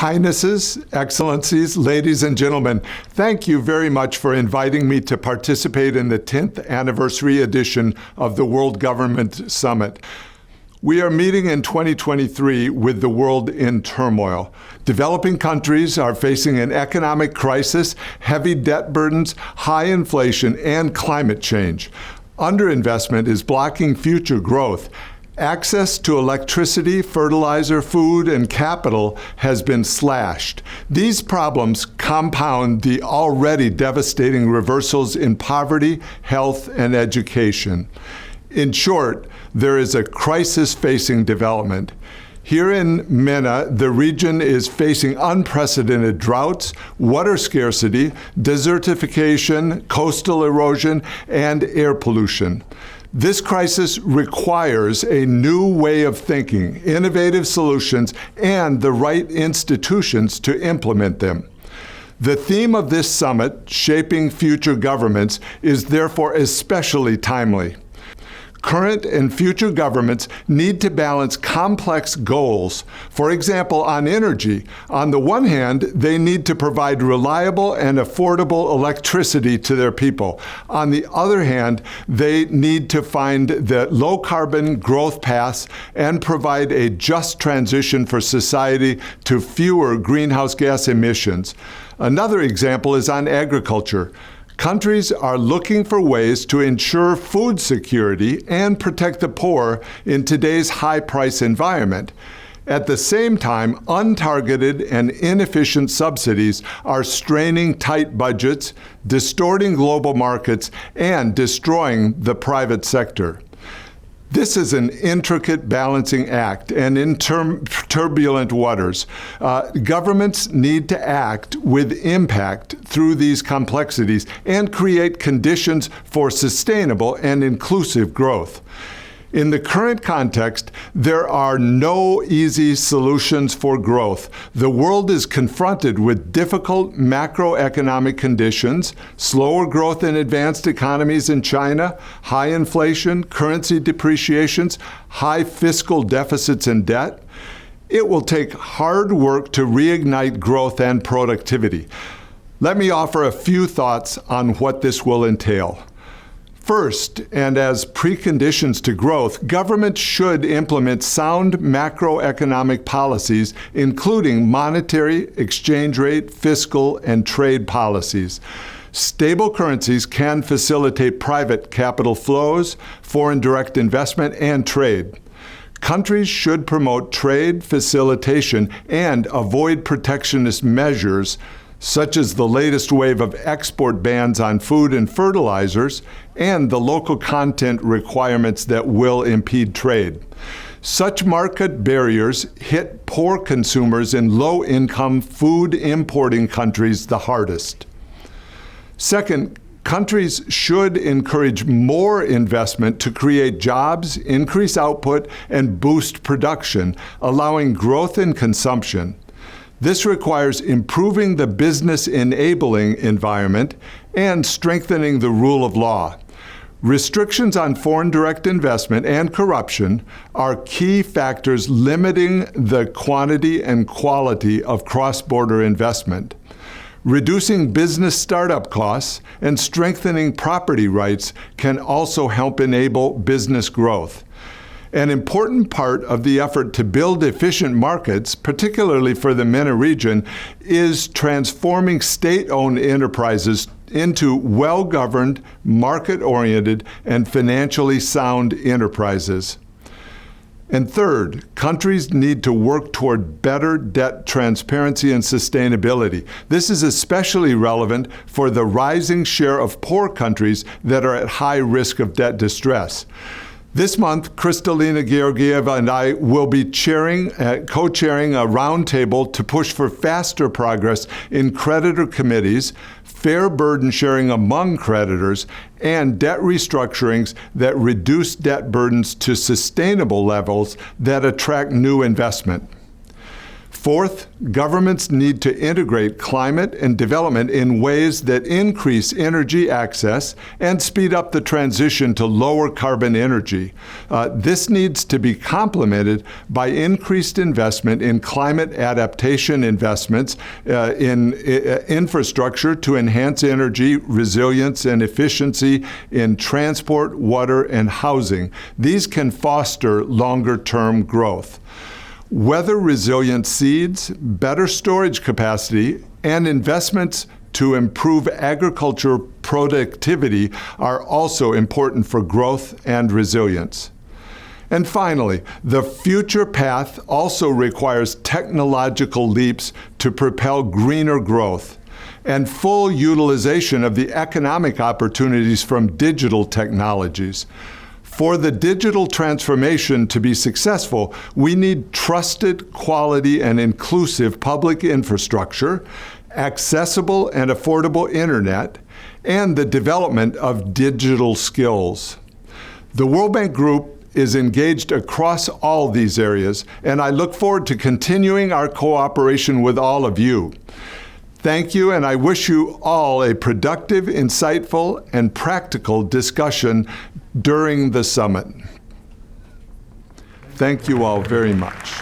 Highnesses, Excellencies, ladies and gentlemen, thank you very much for inviting me to participate in the 10th anniversary edition of the World Government Summit. We are meeting in 2023 with the world in turmoil. Developing countries are facing an economic crisis, heavy debt burdens, high inflation, and climate change. Underinvestment is blocking future growth. Access to electricity, fertilizer, food, and capital has been slashed. These problems compound the already devastating reversals in poverty, health, and education. In short, there is a crisis facing development. Here in MENA, the region is facing unprecedented droughts, water scarcity, desertification, coastal erosion, and air pollution. This crisis requires a new way of thinking, innovative solutions, and the right institutions to implement them. The theme of this summit, Shaping Future Governments, is therefore especially timely. Current and future governments need to balance complex goals. For example, on energy, on the one hand, they need to provide reliable and affordable electricity to their people. On the other hand, they need to find the low-carbon growth paths and provide a just transition for society to fewer greenhouse gas emissions. Another example is on agriculture. Countries are looking for ways to ensure food security and protect the poor in today's high-price environment. At the same time, untargeted and inefficient subsidies are straining tight budgets, distorting global markets, and destroying the private sector. This is an intricate balancing act, and in turbulent waters, governments need to act with impact through these complexities and create conditions for sustainable and inclusive growth. In the current context, there are no easy solutions for growth. The world is confronted with difficult macroeconomic conditions, slower growth in advanced economies in China, high inflation, currency depreciations, high fiscal deficits and debt. It will take hard work to reignite growth and productivity. Let me offer a few thoughts on what this will entail. First, and as preconditions to growth, governments should implement sound macroeconomic policies, including monetary, exchange rate, fiscal, and trade policies. Stable currencies can facilitate private capital flows, foreign direct investment, and trade. Countries should promote trade facilitation and avoid protectionist measures, such as the latest wave of export bans on food and fertilizers and the local content requirements that will impede trade. Such market barriers hit poor consumers in low-income food importing countries the hardest. Second, countries should encourage more investment to create jobs, increase output, and boost production, allowing growth in consumption. This requires improving the business enabling environment and strengthening the rule of law. Restrictions on foreign direct investment and corruption are key factors limiting the quantity and quality of cross-border investment. Reducing business startup costs and strengthening property rights can also help enable business growth. An important part of the effort to build efficient markets, particularly for the MENA region, is transforming state-owned enterprises into well-governed, market-oriented, and financially sound enterprises. And third, countries need to work toward better debt transparency and sustainability. This is especially relevant for the rising share of poor countries that are at high risk of debt distress. This month, Kristalina Georgieva and I will be co-chairing a roundtable to push for faster progress in creditor committees, fair burden sharing among creditors, and debt restructurings that reduce debt burdens to sustainable levels that attract new investment. Fourth, governments need to integrate climate and development in ways that increase energy access and speed up the transition to lower carbon energy. This needs to be complemented by increased investment in climate adaptation investments in infrastructure to enhance energy resilience and efficiency in transport, water, and housing. These can foster longer-term growth. Weather-resilient seeds, better storage capacity, and investments to improve agriculture productivity are also important for growth and resilience. And finally, the future path also requires technological leaps to propel greener growth and full utilization of the economic opportunities from digital technologies. For the digital transformation to be successful, we need trusted, quality, and inclusive public infrastructure, accessible and affordable internet, and the development of digital skills. The World Bank Group is engaged across all these areas, and I look forward to continuing our cooperation with all of you. Thank you, and I wish you all a productive, insightful, and practical discussion during the summit. Thank you all very much.